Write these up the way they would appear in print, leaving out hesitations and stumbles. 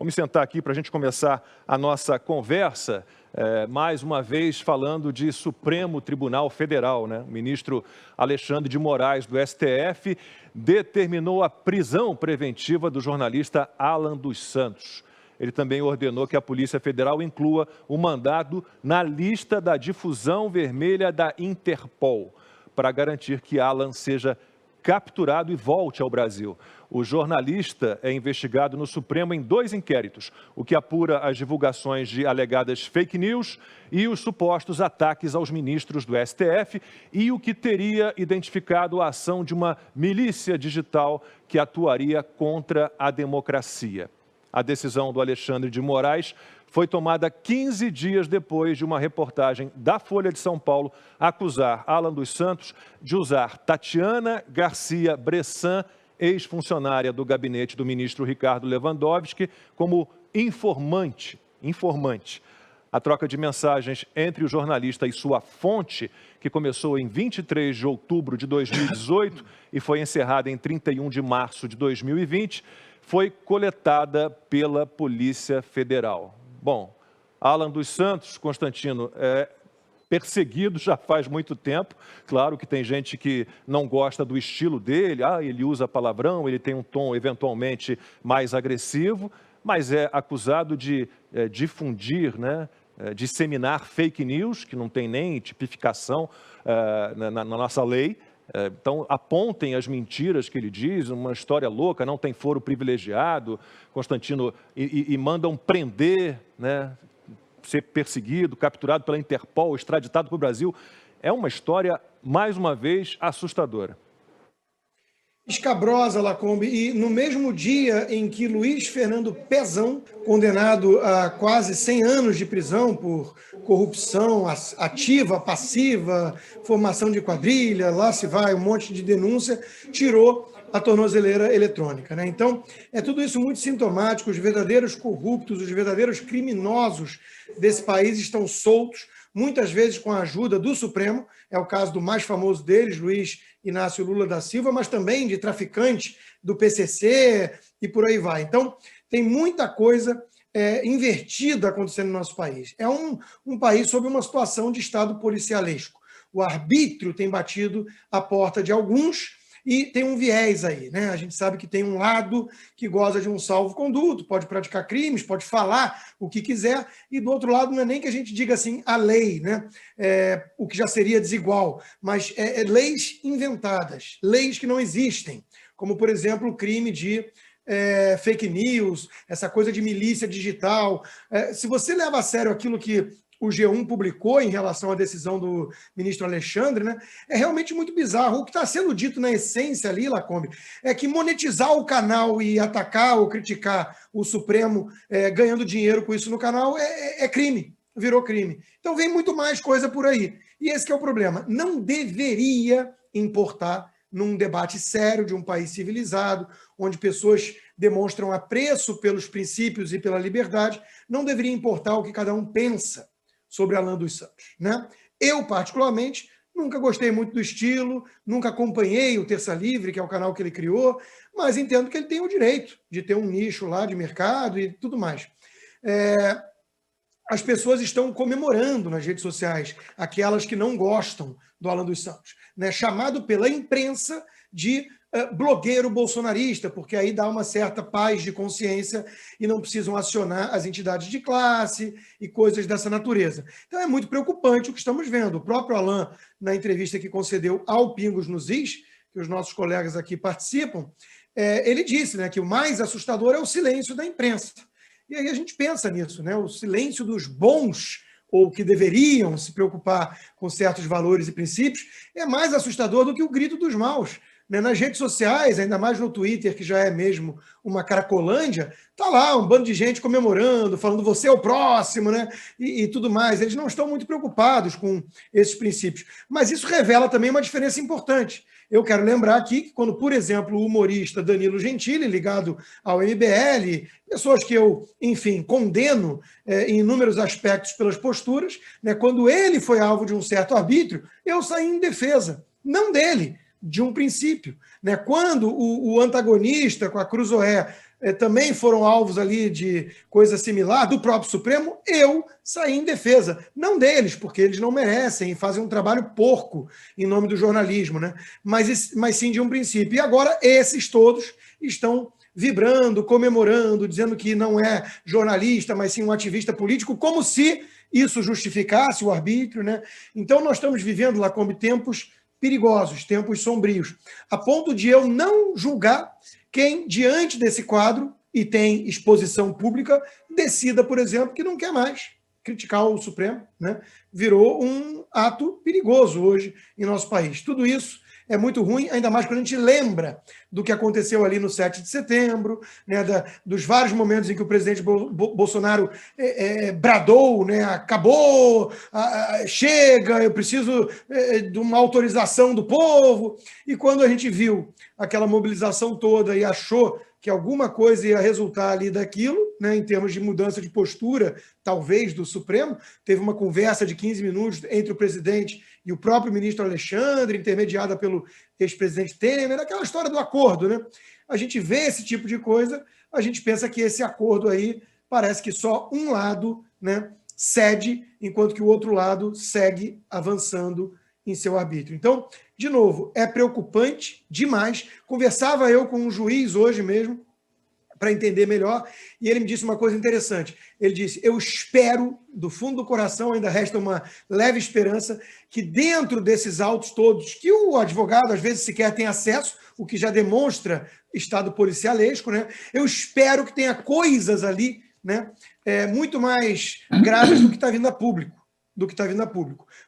Vamos sentar aqui para a gente começar a nossa conversa, mais uma vez falando de Supremo Tribunal Federal, né? O ministro Alexandre de Moraes, do STF, determinou a prisão preventiva do jornalista Alan dos Santos. Ele também ordenou que a Polícia Federal inclua o mandado na lista da difusão vermelha da Interpol, para garantir que Alan seja capturado e volte ao Brasil. O jornalista é investigado no Supremo em 2 inquéritos, o que apura as divulgações de alegadas fake news e os supostos ataques aos ministros do STF e o que teria identificado a ação de uma milícia digital que atuaria contra a democracia. A decisão do Alexandre de Moraes foi tomada 15 dias depois de uma reportagem da Folha de São Paulo acusar Alan dos Santos de usar Tatiana Garcia Bressan, ex-funcionária do gabinete do ministro Ricardo Lewandowski, como informante. A troca de mensagens entre o jornalista e sua fonte, que começou em 23 de outubro de 2018 e foi encerrada em 31 de março de 2020, foi coletada pela Polícia Federal. Bom, Alan dos Santos, Constantino, é perseguido já faz muito tempo. Claro que tem gente que não gosta do estilo dele, ele usa palavrão, ele tem um tom eventualmente mais agressivo, mas é acusado de difundir, disseminar fake news, que não tem nem tipificação na nossa lei. Então, apontem as mentiras que ele diz, uma história louca, não tem foro privilegiado, Constantino, e mandam prender, ser perseguido, capturado pela Interpol, extraditado para o Brasil. É uma história, mais uma vez, assustadora. Escabrosa, Lacombe, e no mesmo dia em que Luiz Fernando Pezão, condenado a quase 100 anos de prisão por corrupção ativa, passiva, formação de quadrilha, lá se vai, um monte de denúncia, tirou a tornozeleira eletrônica, Então, é tudo isso muito sintomático. Os verdadeiros corruptos, os verdadeiros criminosos desse país estão soltos, muitas vezes com a ajuda do Supremo. É o caso do mais famoso deles, Luiz Inácio Lula da Silva, mas também de traficantes do PCC e por aí vai. Então, tem muita coisa invertida acontecendo no nosso país. É um país sob uma situação de estado policialesco. O arbítrio tem batido a porta de alguns e tem um viés aí, A gente sabe que tem um lado que goza de um salvo-conduto, pode praticar crimes, pode falar o que quiser, e do outro lado não é nem que a gente diga assim a lei, o que já seria desigual, mas leis inventadas, leis que não existem, como, por exemplo, o crime de fake news, essa coisa de milícia digital. Se você leva a sério aquilo que o G1 publicou em relação à decisão do ministro Alexandre, é realmente muito bizarro. O que está sendo dito na essência ali, Lacombe, é que monetizar o canal e atacar ou criticar o Supremo ganhando dinheiro com isso no canal é crime, virou crime. Então vem muito mais coisa por aí. E esse que é o problema. Não deveria importar num debate sério de um país civilizado, onde pessoas demonstram apreço pelos princípios e pela liberdade, não deveria importar o que cada um pensa sobre Alan dos Santos, Eu, particularmente, nunca gostei muito do estilo, nunca acompanhei o Terça Livre, que é o canal que ele criou, mas entendo que ele tem o direito de ter um nicho lá de mercado e tudo mais. As pessoas estão comemorando nas redes sociais, aquelas que não gostam do Alan dos Santos, chamado pela imprensa de blogueiro bolsonarista, porque aí dá uma certa paz de consciência e não precisam acionar as entidades de classe e coisas dessa natureza. Então é muito preocupante o que estamos vendo. O próprio Alan, na entrevista que concedeu ao Pingos nos Is, que os nossos colegas aqui participam, ele disse que o mais assustador é o silêncio da imprensa. E aí a gente pensa nisso, o silêncio dos bons, ou que deveriam se preocupar com certos valores e princípios, é mais assustador do que o grito dos maus. Nas redes sociais, ainda mais no Twitter, que já é mesmo uma cracolândia, está lá um bando de gente comemorando, falando você é o próximo, e tudo mais. Eles não estão muito preocupados com esses princípios. Mas isso revela também uma diferença importante. Eu quero lembrar aqui que quando, por exemplo, o humorista Danilo Gentili, ligado ao MBL, pessoas que eu, enfim, condeno em inúmeros aspectos pelas posturas, quando ele foi alvo de um certo arbítrio, eu saí em defesa, não dele, de um princípio. Quando o antagonista, com a Cruzoé, também foram alvos ali de coisa similar, do próprio Supremo, eu saí em defesa. Não deles, porque eles não merecem e fazem um trabalho porco em nome do jornalismo, né? Mas sim de um princípio. E agora esses todos estão vibrando, comemorando, dizendo que não é jornalista, mas sim um ativista político, como se isso justificasse o arbítrio, né? Então nós estamos vivendo, Lacombe, tempos perigosos, tempos sombrios, a ponto de eu não julgar quem, diante desse quadro, e tem exposição pública, decida, por exemplo, que não quer mais criticar o Supremo, né? Virou um ato perigoso hoje em nosso país. Tudo isso é muito ruim, ainda mais quando a gente lembra do que aconteceu ali no 7 de setembro, né, dos vários momentos em que o presidente Bolsonaro bradou, né, acabou, chega, eu preciso de uma autorização do povo. E quando a gente viu aquela mobilização toda e achou que alguma coisa ia resultar ali daquilo, né, em termos de mudança de postura, talvez, do Supremo. Teve uma conversa de 15 minutos entre o presidente e o próprio ministro Alexandre, intermediada pelo ex-presidente Temer, aquela história do acordo, né? A gente vê esse tipo de coisa, a gente pensa que esse acordo aí parece que só um lado, né, cede, enquanto que o outro lado segue avançando em seu arbítrio. Então, de novo, é preocupante demais. Conversava eu com um juiz hoje mesmo, para entender melhor, e ele me disse uma coisa interessante. Ele disse, eu espero, do fundo do coração, ainda resta uma leve esperança, que dentro desses autos todos, que o advogado às vezes sequer tem acesso, o que já demonstra estado policialesco, né? Eu espero que tenha coisas ali, né, muito mais graves do que está vindo a público.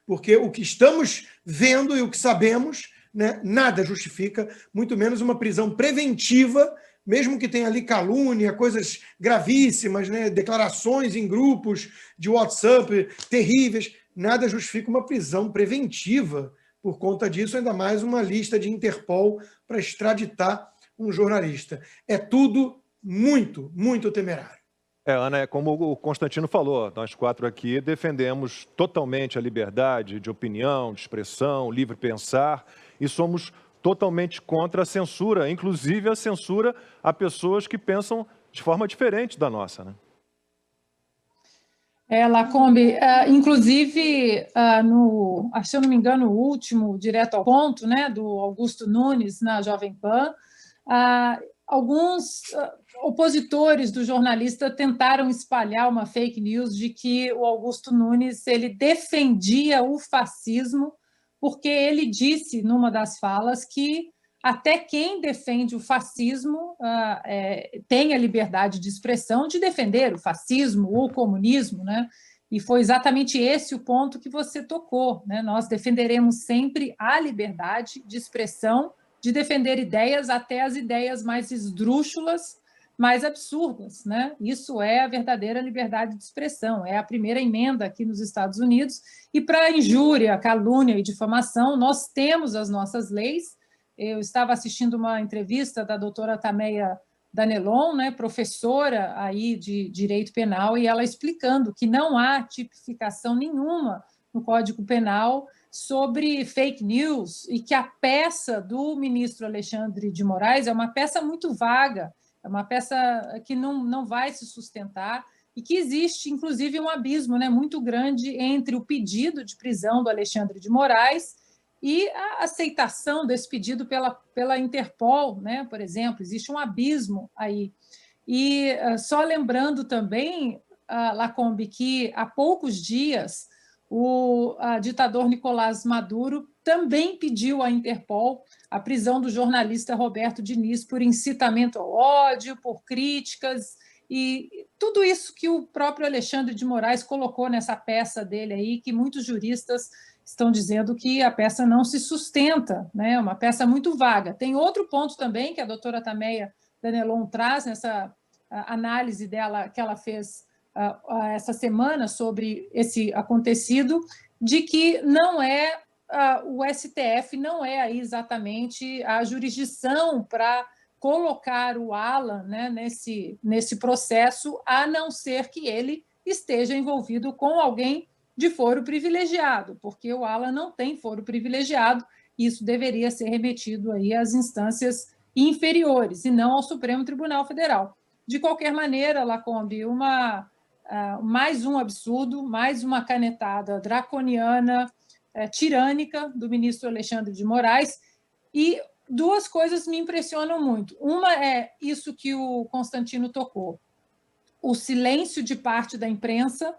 Porque o que estamos vendo e o que sabemos, né, nada justifica, muito menos uma prisão preventiva, mesmo que tenha ali calúnia, coisas gravíssimas, né, declarações em grupos de WhatsApp terríveis, nada justifica uma prisão preventiva por conta disso, ainda mais uma lista de Interpol para extraditar um jornalista. É tudo muito, muito temerário. Ana, como o Constantino falou, nós quatro aqui defendemos totalmente a liberdade de opinião, de expressão, livre pensar, e somos totalmente contra a censura, inclusive a censura a pessoas que pensam de forma diferente da nossa, né? Lacombe, inclusive, se eu não me engano, o último, direto ao ponto, né, do Augusto Nunes, na Jovem Pan, alguns opositores do jornalista tentaram espalhar uma fake news de que o Augusto Nunes ele defendia o fascismo, porque ele disse, numa das falas, que até quem defende o fascismo tem a liberdade de expressão de defender o fascismo ou o comunismo, né? E foi exatamente esse o ponto que você tocou, né? Nós defenderemos sempre a liberdade de expressão, de defender ideias, até as ideias mais esdrúxulas, mais absurdas, né? Isso é a verdadeira liberdade de expressão, é a primeira emenda aqui nos Estados Unidos. E para injúria, calúnia e difamação, nós temos as nossas leis. Eu estava assistindo uma entrevista da doutora Tameia Danelon, né, professora aí de Direito Penal, e ela explicando que não há tipificação nenhuma no Código Penal sobre fake news e que a peça do ministro Alexandre de Moraes é uma peça muito vaga, é uma peça que não vai se sustentar e que existe, inclusive, um abismo, né, muito grande entre o pedido de prisão do Alexandre de Moraes e a aceitação desse pedido pela Interpol, né, por exemplo. Existe um abismo aí. E só lembrando também, Lacombe, que há poucos dias o ditador Nicolás Maduro também pediu à Interpol a prisão do jornalista Roberto Diniz por incitamento ao ódio, por críticas, e tudo isso que o próprio Alexandre de Moraes colocou nessa peça dele aí, que muitos juristas estão dizendo que a peça não se sustenta, né? É uma peça muito vaga. Tem outro ponto também que a doutora Tameia Danelon traz nessa análise dela que ela fez essa semana sobre esse acontecido, de que não é o STF não é aí exatamente a jurisdição para colocar o Alan, né, nesse processo, a não ser que ele esteja envolvido com alguém de foro privilegiado, porque o Alan não tem foro privilegiado, e isso deveria ser remetido aí às instâncias inferiores, e não ao Supremo Tribunal Federal. De qualquer maneira, Lacombe, mais um absurdo, mais uma canetada draconiana, tirânica do ministro Alexandre de Moraes. E duas coisas me impressionam muito. Uma é isso que o Constantino tocou, o silêncio de parte da imprensa,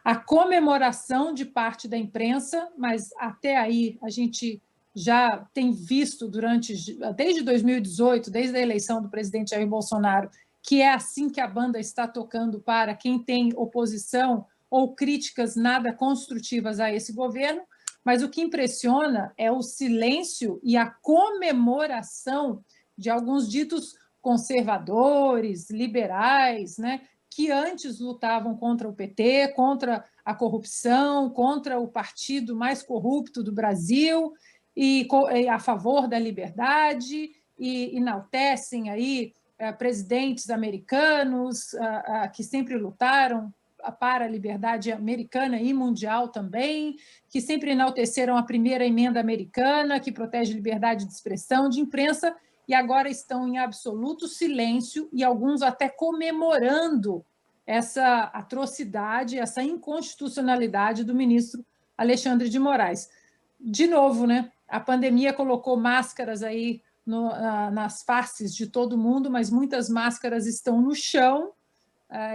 a comemoração de parte da imprensa, mas até aí a gente já tem visto desde 2018, desde a eleição do presidente Jair Bolsonaro, que é assim que a banda está tocando para quem tem oposição ou críticas nada construtivas a esse governo, mas o que impressiona é o silêncio e a comemoração de alguns ditos conservadores, liberais, né, que antes lutavam contra o PT, contra a corrupção, contra o partido mais corrupto do Brasil, e a favor da liberdade, e enaltecem aí presidentes americanos que sempre lutaram para a liberdade americana e mundial também, que sempre enalteceram a primeira emenda americana, que protege liberdade de expressão, de imprensa, e agora estão em absoluto silêncio e alguns até comemorando essa atrocidade, essa inconstitucionalidade do ministro Alexandre de Moraes. De novo, né? A pandemia colocou máscaras aí nas faces de todo mundo, mas muitas máscaras estão no chão,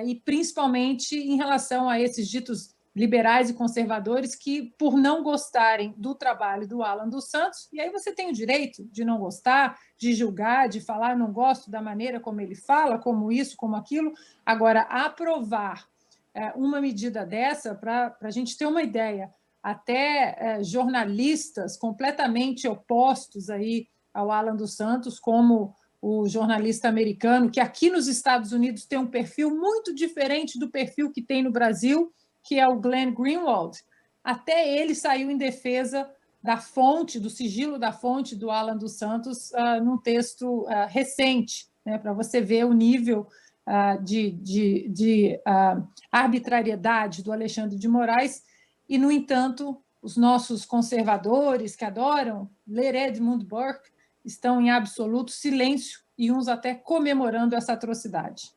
e principalmente em relação a esses ditos liberais e conservadores que, por não gostarem do trabalho do Alan dos Santos, e aí você tem o direito de não gostar, de julgar, de falar, não gosto da maneira como ele fala, como isso, como aquilo. Agora, aprovar uma medida dessa, para a gente ter uma ideia, até jornalistas completamente opostos aí ao Alan dos Santos, como o jornalista americano, que aqui nos Estados Unidos tem um perfil muito diferente do perfil que tem no Brasil, que é o Glenn Greenwald, até ele saiu em defesa da fonte, do sigilo da fonte do Alan dos Santos, num texto recente, né, para você ver o nível de arbitrariedade do Alexandre de Moraes. E, no entanto, os nossos conservadores, que adoram ler Edmund Burke, estão em absoluto silêncio e uns até comemorando essa atrocidade.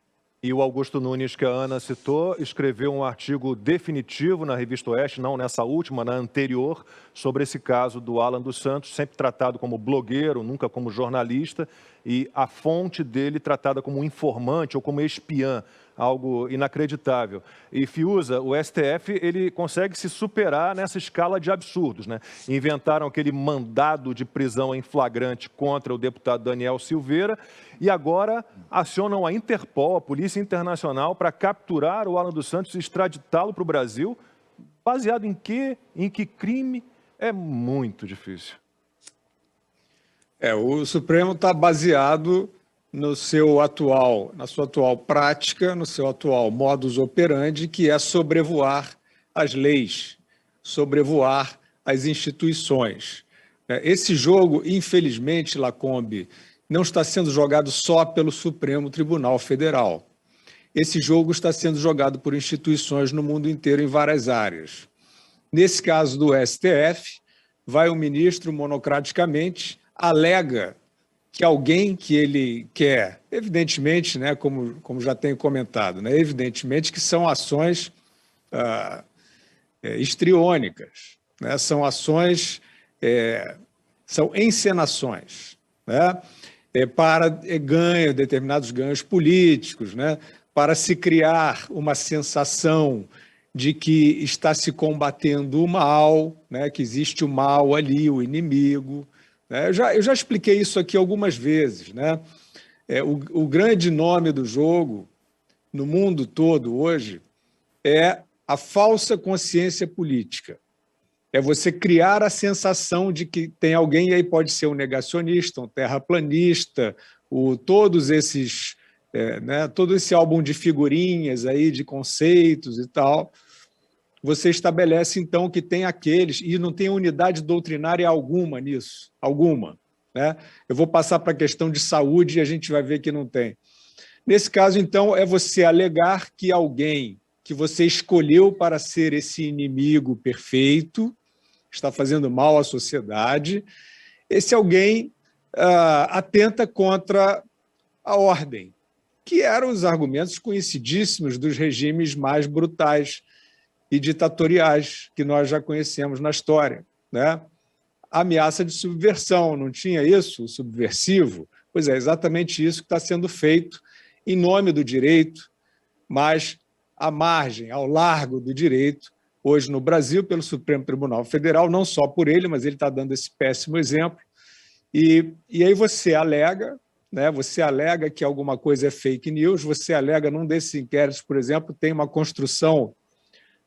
E o Augusto Nunes, que a Ana citou, escreveu um artigo definitivo na Revista Oeste, não nessa última, na anterior, sobre esse caso do Alan dos Santos, sempre tratado como blogueiro, nunca como jornalista, e a fonte dele tratada como informante ou como espiã, algo inacreditável. E, Fiuza, o STF ele consegue se superar nessa escala de absurdos, né? Inventaram aquele mandado de prisão em flagrante contra o deputado Daniel Silveira e agora acionam a Interpol, a Polícia Internacional, para capturar o Alan dos Santos e extraditá-lo para o Brasil. Baseado em quê? Em que crime? É muito difícil. O Supremo está baseado na sua atual prática, no seu atual modus operandi, que é sobrevoar as leis, sobrevoar as instituições. Esse jogo, infelizmente, Lacombe, não está sendo jogado só pelo Supremo Tribunal Federal. Esse jogo está sendo jogado por instituições no mundo inteiro, em várias áreas. Nesse caso do STF, vai o ministro monocraticamente, alega que alguém que ele quer, evidentemente, né, como já tenho comentado, né, evidentemente que são ações histriônicas, né, são ações, são encenações, né, para determinados ganhos políticos, né, para se criar uma sensação de que está se combatendo o mal, né, que existe o mal ali, o inimigo. Eu já expliquei isso aqui algumas vezes, né? O grande nome do jogo no mundo todo hoje é a falsa consciência política. É você criar a sensação de que tem alguém, e aí pode ser um negacionista, um terraplanista, todo esse álbum de figurinhas aí, de conceitos e tal. Você estabelece, então, que tem aqueles, e não tem unidade doutrinária alguma nisso, alguma. Né? Eu vou passar para a questão de saúde e a gente vai ver que não tem. Nesse caso, então, é você alegar que alguém que você escolheu para ser esse inimigo perfeito, está fazendo mal à sociedade, esse alguém atenta contra a ordem, que eram os argumentos conhecidíssimos dos regimes mais brutais e ditatoriais que nós já conhecemos na história, né? A ameaça de subversão, não tinha isso, o subversivo? Pois é, exatamente isso que está sendo feito em nome do direito, mas à margem, ao largo do direito, hoje no Brasil, pelo Supremo Tribunal Federal, não só por ele, mas ele está dando esse péssimo exemplo. E aí você alega, né, você alega que alguma coisa é fake news, você alega num desses inquéritos, por exemplo, tem uma construção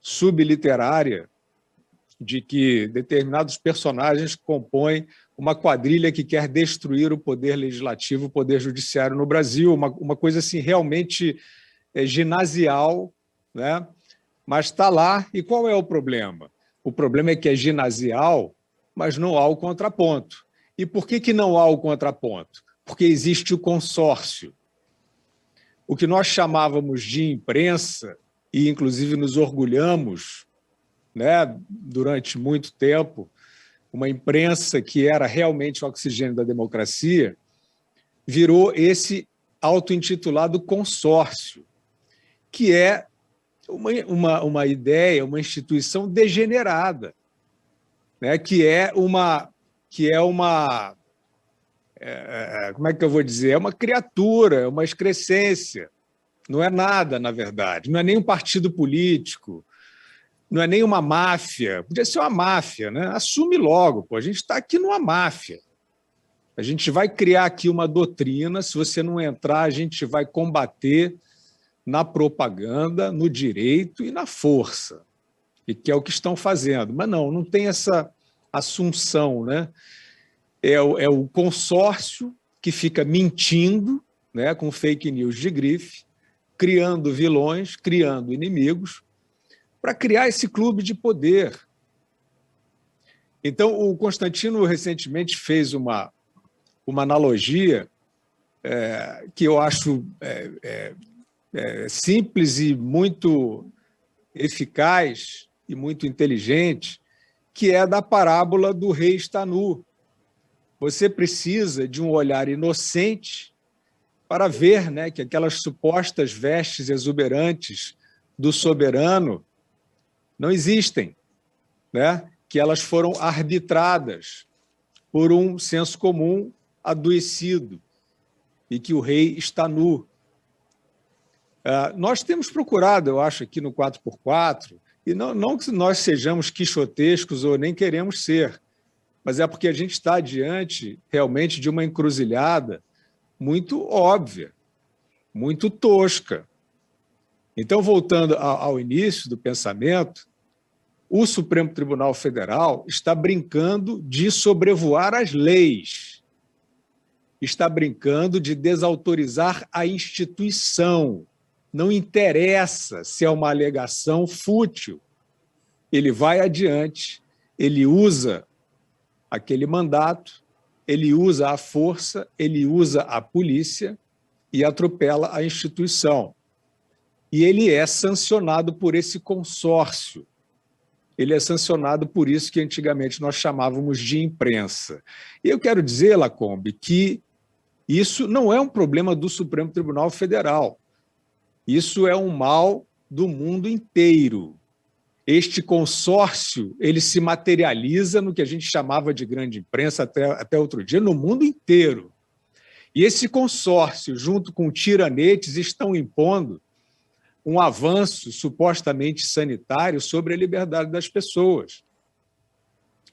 subliterária de que determinados personagens compõem uma quadrilha que quer destruir o poder legislativo, o poder judiciário no Brasil, uma coisa assim realmente ginasial, né? Mas está lá. E qual é o problema? O problema é que é ginasial, mas não há o contraponto. E por que não há o contraponto? Porque existe o consórcio. O que nós chamávamos de imprensa, e inclusive nos orgulhamos, né, durante muito tempo, uma imprensa que era realmente o oxigênio da democracia, virou esse auto-intitulado consórcio, que é uma ideia, uma instituição degenerada, né, como é que eu vou dizer? É uma criatura, é uma excrescência, não é nada, na verdade, não é nem um partido político, não é nem uma máfia, podia ser uma máfia, né? Assume logo, pô, a gente está aqui numa máfia. A gente vai criar aqui uma doutrina, se você não entrar, a gente vai combater na propaganda, no direito e na força, e que é o que estão fazendo. Mas não tem essa assunção, né? É o consórcio que fica mentindo, né, com fake news de grife, criando vilões, criando inimigos, para criar esse clube de poder. Então, o Constantino recentemente fez uma analogia que eu acho simples e muito eficaz e muito inteligente, que é da parábola do rei está nu. Você precisa de um olhar inocente para ver, né, que aquelas supostas vestes exuberantes do soberano não existem, né? Que elas foram arbitradas por um senso comum adoecido e que o rei está nu. Nós temos procurado, eu acho, aqui no 4x4, e não que nós sejamos quixotescos ou nem queremos ser, mas é porque a gente está diante realmente de uma encruzilhada muito óbvia, muito tosca. Então, voltando ao início do pensamento, o Supremo Tribunal Federal está brincando de sobrevoar as leis, está brincando de desautorizar a instituição. Não interessa se é uma alegação fútil. Ele vai adiante, ele usa aquele mandato, ele usa a força, ele usa a polícia e atropela a instituição. E ele é sancionado por esse consórcio. Ele é sancionado por isso que antigamente nós chamávamos de imprensa. E eu quero dizer, Lacombe, que isso não é um problema do Supremo Tribunal Federal. Isso é um mal do mundo inteiro. Este consórcio, ele se materializa no que a gente chamava de grande imprensa até outro dia, no mundo inteiro. E esse consórcio, junto com tiranetes, estão impondo um avanço supostamente sanitário sobre a liberdade das pessoas.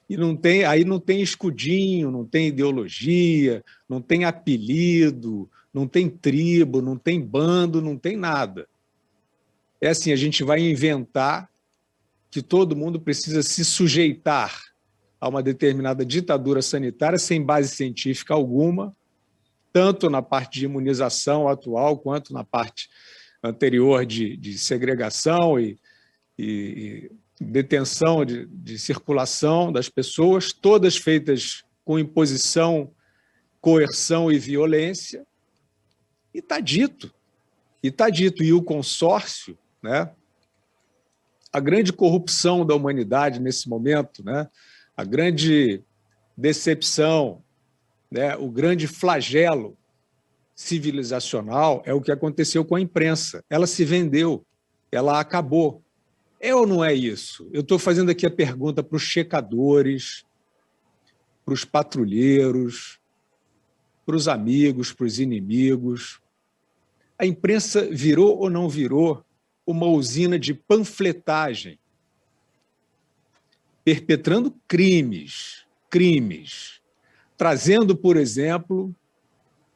E aí não tem escudinho, não tem ideologia, não tem apelido, não tem tribo, não tem bando, não tem nada. É assim, a gente vai inventar que todo mundo precisa se sujeitar a uma determinada ditadura sanitária sem base científica alguma, tanto na parte de imunização atual quanto na parte anterior de segregação e detenção de circulação das pessoas, todas feitas com imposição, coerção e violência. E está dito. E o consórcio, né? A grande corrupção da humanidade nesse momento, né? A grande decepção, né? O grande flagelo civilizacional é o que aconteceu com a imprensa. Ela se vendeu, ela acabou. É ou não é isso? Eu estou fazendo aqui a pergunta para os checadores, para os patrulheiros, para os amigos, para os inimigos. A imprensa virou ou não virou uma usina de panfletagem, perpetrando crimes, trazendo, por exemplo,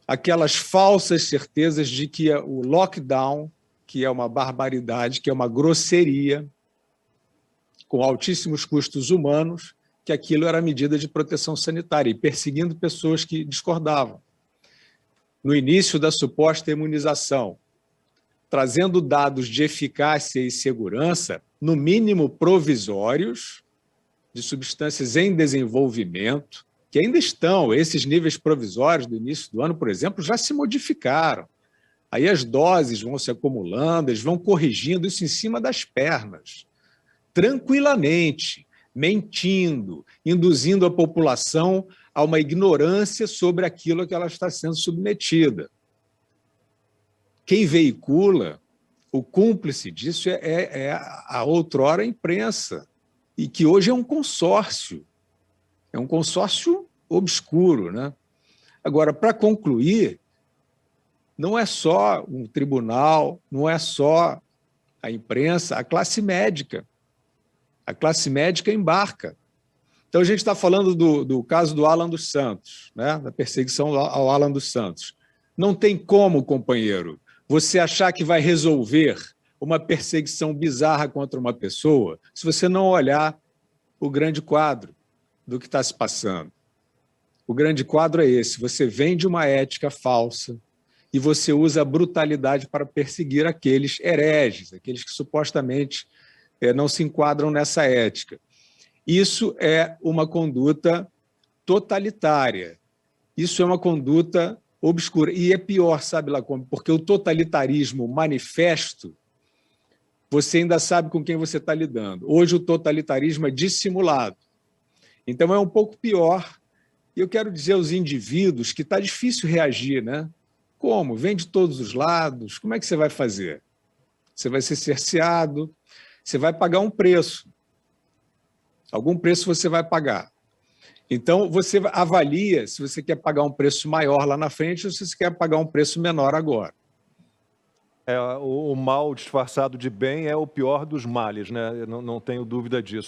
aquelas falsas certezas de que o lockdown, que é uma barbaridade, que é uma grosseria, com altíssimos custos humanos, que aquilo era medida de proteção sanitária, e perseguindo pessoas que discordavam. No início da suposta imunização, trazendo dados de eficácia e segurança, no mínimo provisórios, de substâncias em desenvolvimento, que ainda estão, esses níveis provisórios do início do ano, por exemplo, já se modificaram. Aí as doses vão se acumulando, eles vão corrigindo isso em cima das pernas, tranquilamente, mentindo, induzindo a população a uma ignorância sobre aquilo a que ela está sendo submetida. Quem veicula, o cúmplice disso é a outrora imprensa, e que hoje é um consórcio obscuro, né? Agora, para concluir, não é só um tribunal, não é só a imprensa, a classe médica embarca. Então, a gente está falando do caso do Alan dos Santos, né? Da perseguição ao Alan dos Santos. Não tem como, companheiro, você achar que vai resolver uma perseguição bizarra contra uma pessoa se você não olhar o grande quadro do que está se passando. O grande quadro é esse: você vende uma ética falsa e você usa a brutalidade para perseguir aqueles hereges, aqueles que supostamente não se enquadram nessa ética. Isso é uma conduta totalitária, isso é uma conduta obscura. E é pior, sabe lá como? Porque o totalitarismo manifesto, você ainda sabe com quem você está lidando. Hoje o totalitarismo é dissimulado. Então é um pouco pior. E eu quero dizer aos indivíduos que está difícil reagir, né? Como? Vem de todos os lados. Como é que você vai fazer? Você vai ser cerceado, você vai pagar um preço. Algum preço você vai pagar. Então, você avalia se você quer pagar um preço maior lá na frente ou se você quer pagar um preço menor agora. O mal disfarçado de bem é o pior dos males, né? Eu não tenho dúvida disso.